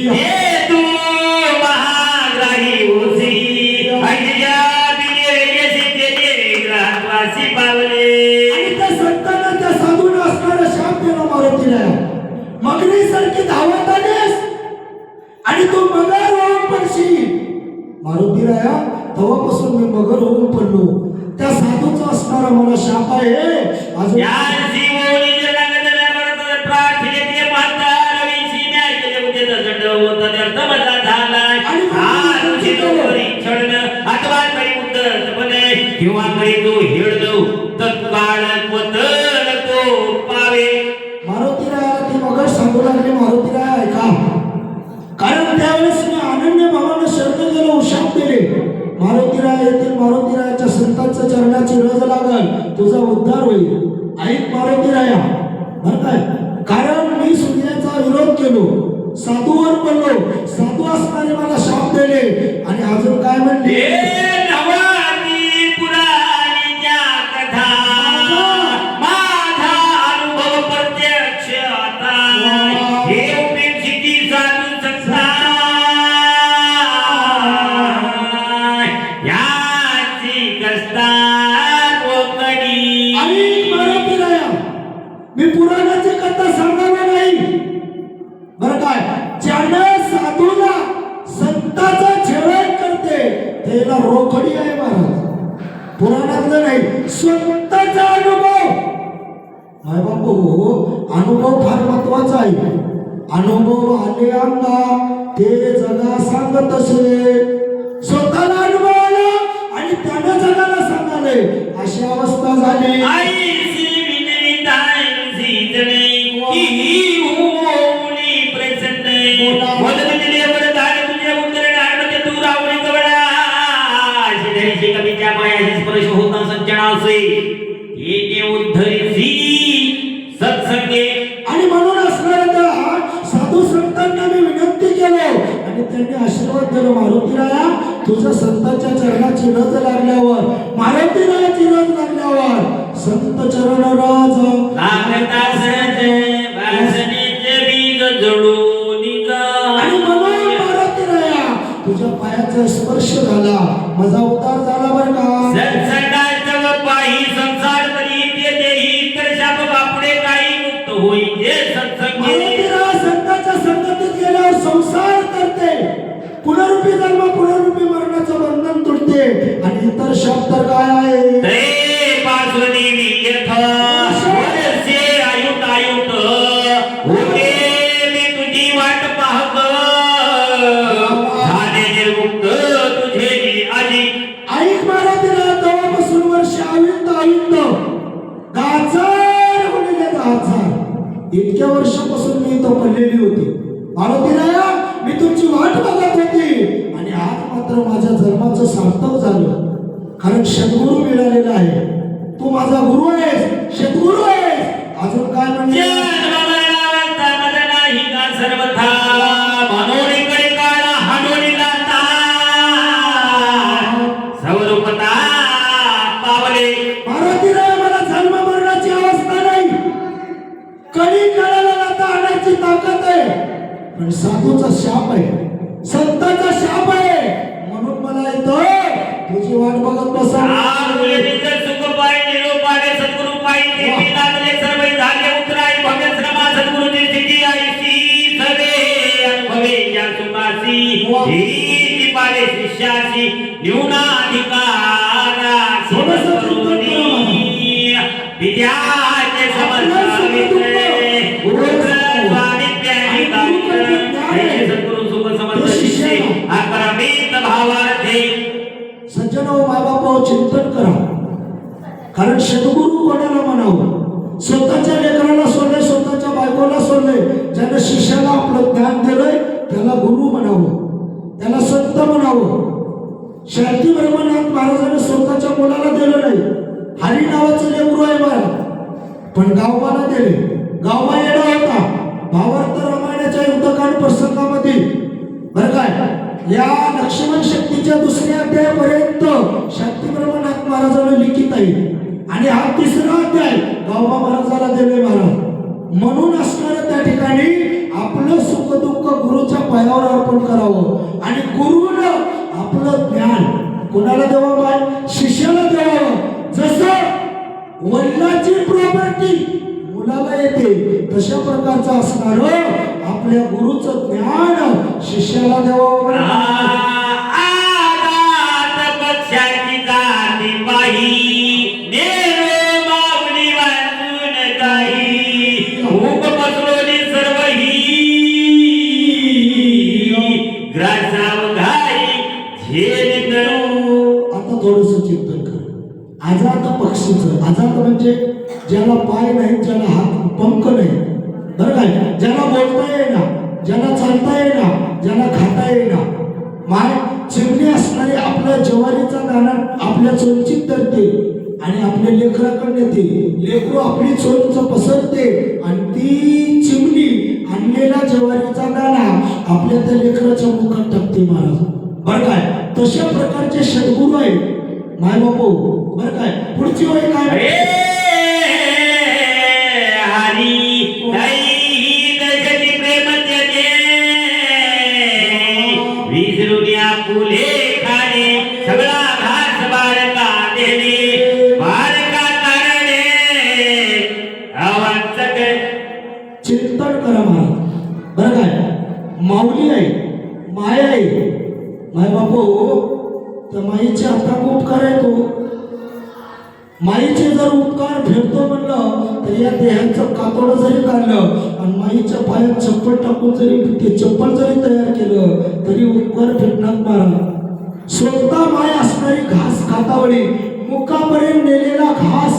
हे तू महाग्राही होसी अजया बिने यसे तेजे ग्रहवासी पावले. आणि त्या संतांना त्या साधून असणारा शाप देणं मारुतीला मगरीसारखी धावत आलीस आणि तू मगर होऊन पडशील. मारुतीराया तेव्हापासून मी मगर होऊन पडलो. त्या साधूचा असणारा मला शाप आहे. अजून या जीवोनी जनागदल्या मरतात प्रार्थनेचे माता रवीसी म्या केले उद्या दंड होता व्यर्थ माझा झाला. आरुषी डोरी छळणं अथवा करी उद्धत बने किंवा करी तो हिडलो तत्काळ कोतल तो पावे. मारुतीराया ती मगर सांगू लागली. मारुतीराया ऐका, कारण त्यावेळेस मी अनन्य भावानं शरण गेलो शाप दिले. मारुतीराया येथील मारुतीरायाच्या संतांच्या चरणाची रज लागल, तुझा उद्धार होईल. ऐक मारुतीराया बरं काय, कारण मी सूर्याचा विरोध केलो, साधूवर पडलो, साधू असणारे मला शाप दिले आणि अजून काय म्हणले. हे नवानी पुराणीच्या कथा माझा अनुभव प्रत्यक्ष आता हे उपेक्षिती साधू संस्था याची कष्टा कोकणी. आणि मारुतीराया मी पुराणाची कथा सांगायला नाही बरं काय. ज्यानं साधूला संताचा छेडण करते त्याला रोकडी आहे महाराज. पुराणातलं नाही, स्वतःचा अनुभव. माय बापू अनुभव फार महत्वाचा आहे. अनुभव आले अंगा ते जगा सांगत असे. स्वतःला अनुभव आला आणि त्यानं जगाला सांगाले अशी अवस्था झाली. आईची विनवी ताईची जणे ही होऊनी प्रसन्न बोलत दिले वरदान तुझे उत्तर डाळमध्ये तू रावणी कवडा शिधरीची कवीच्या पायाशी स्पर्श होता संचनासे हे ते उद्धरीची सत्संगे. आणि म्हणून असणाऱ्या त्या साधू संतांना मी विनंती केलो आणि त्यांनी आशीर्वाद दिला. मारुतीराया तुझ्या संतांच्या चरणाची रज लागल्यावर, मारुतीरायाची रज लागल्यावर संत चरण रज लागता सहज वासनेचे बीज जळून जा. आणि म्हणून मारुतीराया तुझ्या पायाचा स्पर्श झाला, माझा उद्धार झाला बरं का. सत्संगाचं पायी संसार तरी ते देही तर शाप बापुडे काही मुक्त होई जे सत्संगे. मारुतीराया संतांच्या संगतीत गेल्यावर संसार करते, पुनरुपी जन्म पुनरुपी मरणाचं बंधन तुटते. आणि इतर शाप तर काय आहे. ते पार्श्वनी वियथ वर्षे आयुत आयुत होते मी तुझी वाट पाहत झाले निर्मुक्त तुझे आजी. ऐक मारुतीराया तेव्हापासून वर्ष आविंद आविंद गाजार गुणिले गाजार इतक्या वर्षापासून मी इथं पडलेली होती. मारुतीराया मी तुमची वाट बघत होती आणि आज मात्र माझ्या जन्माचं सार्थक झालं, कारण सद्गुरू मिळालेला आहे. तू माझा गुरु आहेस, सद्गुरू आहेस. अजून काय म्हणजे जन्ममरणावरचा मज नाही का सर्वथा मनोरीकडे काळ हाडोळीला ता स्वरूपता पावले. मारुतीराया मला जन्म मरणाची अवस्था नाही, कधी काळाला लाथा आणायची ताकद आहे, पण साधूचा शाप आहे, संताचा शाप आहे. म्हणून मला येतो तुझी वाट बघत बसा. सुख पाय निरोपाले सद्गुरु पाय देवी लागले सर्व झाले उतराई भव्य श्रमा सद्गुरुची स्थिती आईची सवे अनुभवे या सुखासी ही पाले शिष्याची न्यूनाधिकारा सोडसोनी विद्याचे समर्पित स्वामी प्यारी कामी सद्गुरु सुख समर्थ शिष्य अकरमित भावार्थे. सज्जनो मायबापावर चिंतन करा, कारण सद्गुरू कोणाला म्हणावं. स्वतःच्या लेकराला सोडले, स्वतःच्या बायकोला सोडले, ज्याने शिष्याला आपलं ज्ञान दिलंय त्याला गुरु म्हणावं. शांती ब्रह्मनाथ महाराजांनी स्वतःच्या मुलाला दिलं नाही. हरी नावाचं लेकरू आहे महाराज, पण गावबाला दिले. गावबा येडा होता. भावार्थ रामायणाच्या युद्धकांड प्रसंगामध्ये बरं काय या लक्ष्मण शक्तीच्या दुसऱ्या अध्यायापर्यंत शांती ब्रह्मनाथ महाराजांना लिखित आहे आणि हा तिसरा अध्याय गावबा महाराजाला दिले महाराज. म्हणून असणारं त्या ठिकाणी आपलं सुख दुःख गुरुच्या पायावर अर्पण करावं आणि गुरुनं आपलं ज्ञान कोणाला द्यावं? शिष्याला द्यावं. जसं वडिलांची प्रॉपर्टी मुलाला येते तशा प्रकारचं असणार आपल्या गुरुचं ज्ञान शिष्याला द्यावं. आदात पक्षाची जाती पाही नेरो माऊली वाचून काही भूक पसरवली सर्वही ग्रासाव घाई झेल करो. आता थोडंसं चिंतन कर. आजाद पक्षीचं, आजाद म्हणजे ज्याला पाय नाही, ज्याला हात पंख नाही, बरं काय, ज्याला बोलता येईना, ज्याला चालता येईना, ज्याला खाता येईना, माय चिमणी असणारी आपल्या ज्वारीचा दाणा आपल्या चोंचीत धरते आणि आपल्या लेकराकडे येते. लेकरू आपली चोंच पसरते आणि ती चिमणी आणलेला ज्वारीचा दाणा आपल्या त्या लेकराच्या मुखात टाकते महाराज. बरं काय, तशा प्रकारचे सद्गुरू आहे माय बापू. बरं काय, पुढची वय काय? हरी ताई दशती प्रेम त्याचे विसरुनिया फुले खाणे सगळा घास बारका देणे बारका तारणे आवाज चिंतन करा महाराज. बरं काय, माऊली आहे, माया आहे माय बापू. तर माईचे आता उपकार आहे तो. माईचे जर उपकार फेडतो म्हणलं तर या देहाचं कातोडं जरी काढलं आणि माईच्या पायात चप्पल टाकून जरी ते चप्पल जरी तयार केलं तरी उपकार फेडणार महाराज. स्वतः माय असणारी घास खातावळी मुखापर्यंत नेलेला घास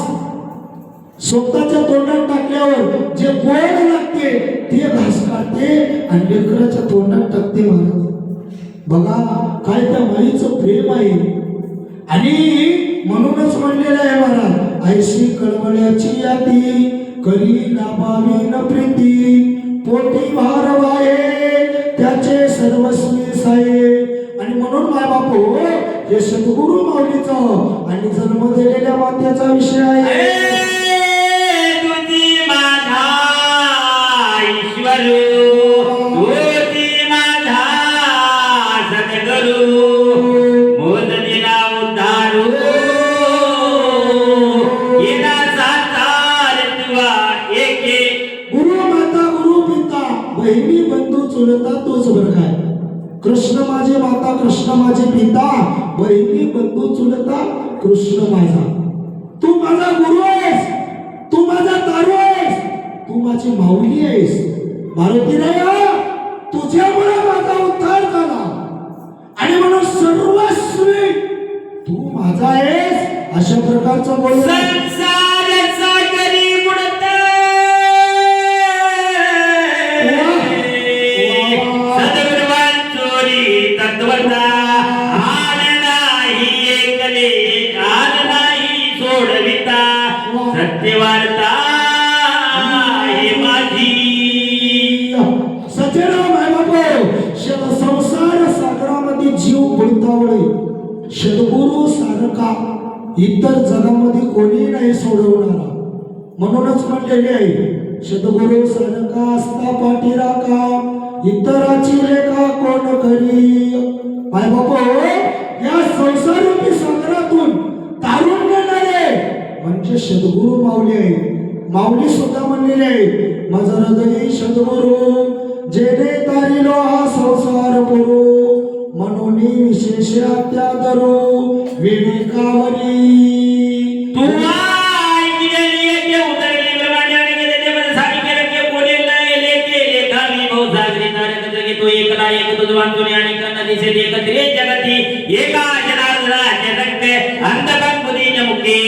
स्वतःच्या तोंडात टाकल्यावर जे गोड लागते ते घास काढते आणि लेकराच्या तोंडात टाकते महाराज. बघा काय त्या माईचं प्रेम आहे. आणि म्हणूनच म्हणलेलं आहे महाराज, ऐशी कळवळ्याची याती करी लाभावी न प्रीती पोटी भारवाये त्याचे सर्वस्वी साये. आणि म्हणून माय बापू हे सद्गुरु माऊलीचं आणि जन्म दिलेल्या मात्याचा विषय आहे. तुझी माझा ईश्वर बहिणी बंधू चुलता तोच बरं काय. कृष्ण माझे माता कृष्ण माझे पिता बहिणी बंधू चुलता कृष्ण माझा. तू माझा गुरु आहेस, तू माझा तारू आहेस, तू माझी माऊली आहेस. मारुती राया तुझ्यामुळे माझा उद्धार झाला आणि म्हणून सर्वस्वी तू माझा आहेस अशा प्रकारचं बोल. सत्यवार्ता माझी सजरा माय बापू. संसार सागरामध्ये जीव बुडतावळे सद्गुरु सारखा इतर जगामध्ये कोणी नाही सोडवणारा. म्हणूनच म्हणलेले आहे सद्गुरु सारखा असता पाठीराखा इतराची लेखा कोण करी. माय बापू या संसारूपी सागरातून तारून नेणारे म्हणजे सद्गुरु माऊली आहे. माऊली सुद्धा म्हणलेले आहे माझं हृदय सद्गुरु जेणे तारिलो हा संसार पुरू म्हणून विशेष त्यादरू वेणी कावरी. तू ऐकलेली के उतरली ब्रह्मांडाने गेले ते मला सारी केलं के कोणी नाही लेके लेखा मी भाऊ सागरी तारक जगे तो एकला एक तुझ वांचून आणि कन्न दिसे एकत्रे जगती एका जनार्दना जगत अंधकं बुद्धीन मुखे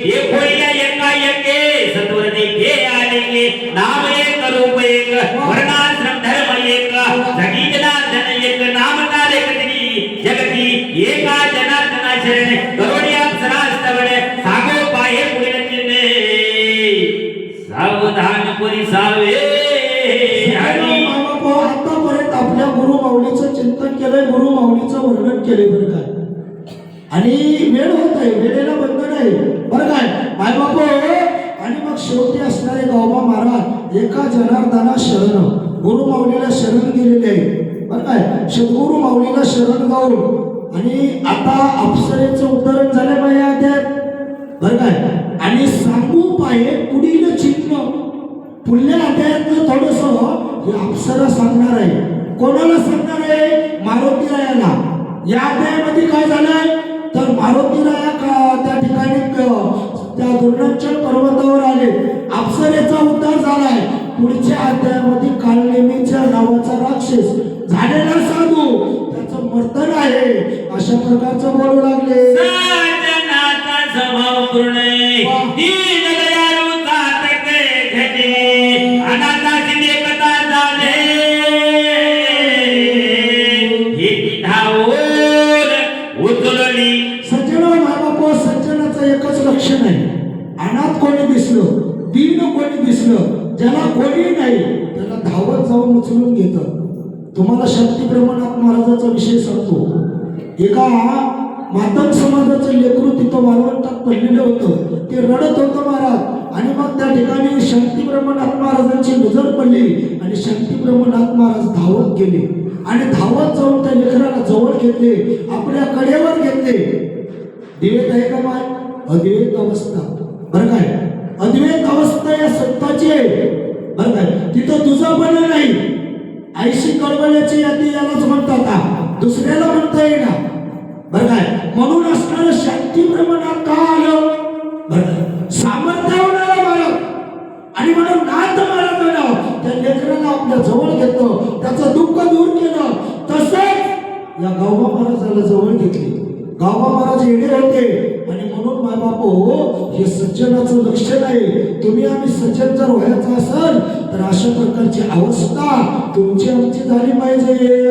ये कोई एका एके सत्वर देखे आले नाम एक रूप एक वर्णाश्रम धर्म एक जगी जनार्दन एक नाम तारे कतरी जगती एका बाप आतापर्यंत आपल्या गुरु माऊलीचं चिंतन केलंय, गुरु माऊलीचं वर्णन केलंय बरं काय. आणि वेळ होत आहे, वेळेला बंधन आहे बरं काय माय बाप. आणि मग शेवटी असणारे गावबा महाराज एका जनार्दना शरण गुरु माऊलीला शरण गेलेले आहे बरं काय. सद्गुरु माऊलीला शरण जाऊन आणि आता अप्सरेचं उद्धरण झालं माझ्या अध्यात बरं काय. आणि सांगू पाये पुढील चिन्ह पुढल्या अध्यायातलं थोडस हे अप्सरा सांगणार आहे. कोणाला सांगणार आहे? मारुतीरायाला. या अध्यायामध्ये काय झालंय तर मारुतीराया त्या ठिकाणी त्या दुर्लक्षण पर्वतावर आले, अप्सरेचा उद्धार झालाय. पुढच्या अध्यायामध्ये कालनेमीच्या नावाचा राक्षस झालेला साधू त्याचं मर्दन आहे अशा प्रकारचं बोलू लागले. सज्जनाचा स्वभाव पूर्ण दीन दयाळू जातक घटे अनाथाची देखता झाले ही धावून उचलली. सज्जन मायबाप सज्जनाचं एकच लक्षण आहे. अनाथ कोणी दिसलं, दीन कोणी दिसलं, ज्याला कोणी नाही त्याला धावत जाऊन उचलून घेतं. तुम्हाला शक्ती ब्रह्मनाथ महाराजाचा विषय सांगतो. एका मातंग समाजाचं लेकरू तिथं वाळवंटात पडलेलं होतं. ते रडत होतं महाराज. आणि मग त्या ठिकाणी शांती ब्रह्मनाथ महाराजांची नजर पडली आणि शांती ब्रह्मनाथ महाराज धावत गेले आणि धावत जाऊन त्या लेकराला जवळ घेतले, आपल्या कडेवर घेतले. दिवेत आहे का माय? अद्वैत अवस्था बरं काय. अद्वैत अवस्था या सत्ताची आहे बरं काय. तिथं तुझं पण नाही. आईशी कळवळ्याची यादी यालाच म्हणतात, दुसऱ्याला म्हणता येणार बरं काय. म्हणून असणारं शांती ब्रह्मनाथ का आलं बरं सामर्थ्यावर आलं महाराज. आणि म्हणून नाथ महाराजांना त्या लेकराला आपल्या जवळ घेतलं, त्याचं दुःख दूर केलं. तसंच या गावबा महाराजाला जवळ घेतले. गावबा महाराज येणे होते आणि म्हणून माय बापू हे सज्जनाचं लक्षण आहे. तुम्ही आम्ही सज्जन जर व्हायचं असेल तर अशा प्रकारची अवस्था तुमची आमची झाली पाहिजे.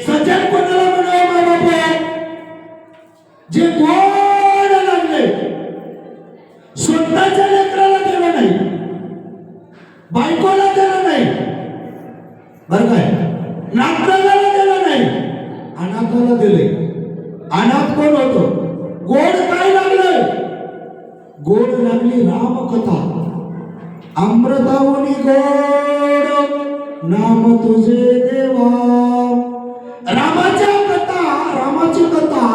सज्जन कोणाला म्हणावं माय बापू? जे गोड लागले, स्वतःच्या लेकराला दिलं नाही, बायकोला दिलं नाही बरं काय, नातराला दिलं नाही, अनाथाला दिले. अनाथ कोण होतो? गोड काय लागलं? गोड लागली रामकथा. अमृतावनी गोड नाम तुझे देवा. रामाची कथा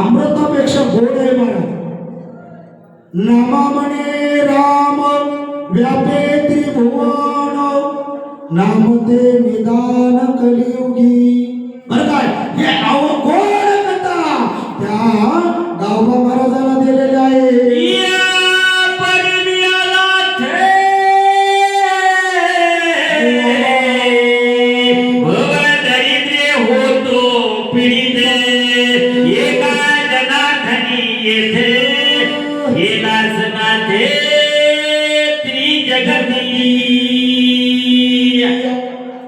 अमृतापेक्षा गोड आहे महाराज. नामा म्हणे राम व्यापे त्रिभुवन नाम ते निदान कलियुगी बरं काय. हे अवघड कथा त्या गावबा महाराजाला दिलेल्या आहे.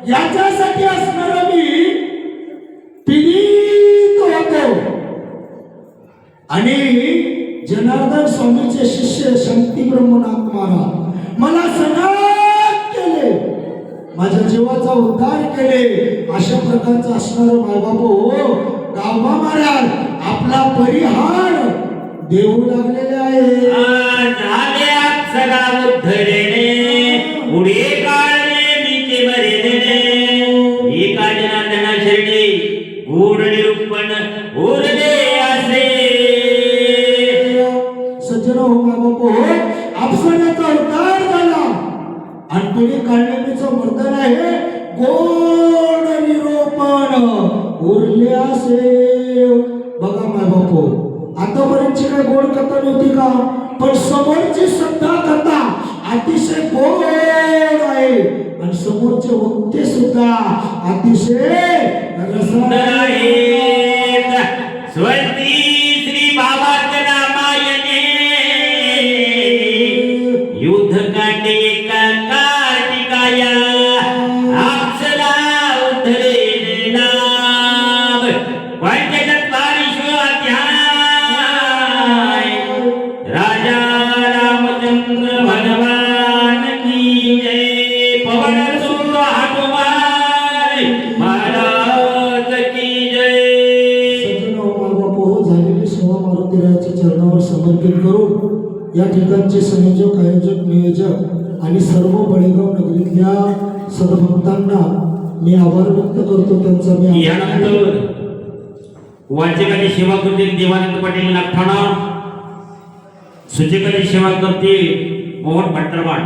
याच्यासाठी असणार मी पीडित होतो. आणि जनार्दन स्वामीचे शिष्य शांती ब्रह्मनाथ महाराज मला सनात केले, माझ्या जीवाचा उद्धार केले. अशा प्रकारचं असणार मायबापू गावबा महाराज आपला परिहार देऊ लागलेले आहे. झाले अप्सरा उद्धरणे पुढे काळले मीचे बरे देणे एका जनार्दना शरणी गूढ निरूपण उरले असे. सज्जन हो बाबा अप्सरेचा उद्धार झाला आणि पुढे काढण्याचं मर्दन आहे गोड निरूपण उरले असे. बघा माय बापू आतापर्यंतची काय गोड कथा नव्हती का? पण समोरची सत्ता कथा अतिशय गोड आहे आणि समोरचे वक्ते सुद्धा अतिशय सुंदर आहेत. स्वस्ती श्री बाबाच्या रामायणे युद्धकांडे एका कार्तिकाया अप्सरा उद्धरे चरणावर समर्पित करून या ठिकाणचे संयोजक आयोजक नियोजक आणि सर्व बळेगाव नगरीतल्या सद्भक्तांना मी आभार व्यक्त करतो. त्यांचा मी यानंतर वाचकाची सेवा करतील देवानंद पाटील नागठाणा, सूचकाची सेवा करतील मोहन भट्टरवाड.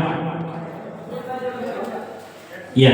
या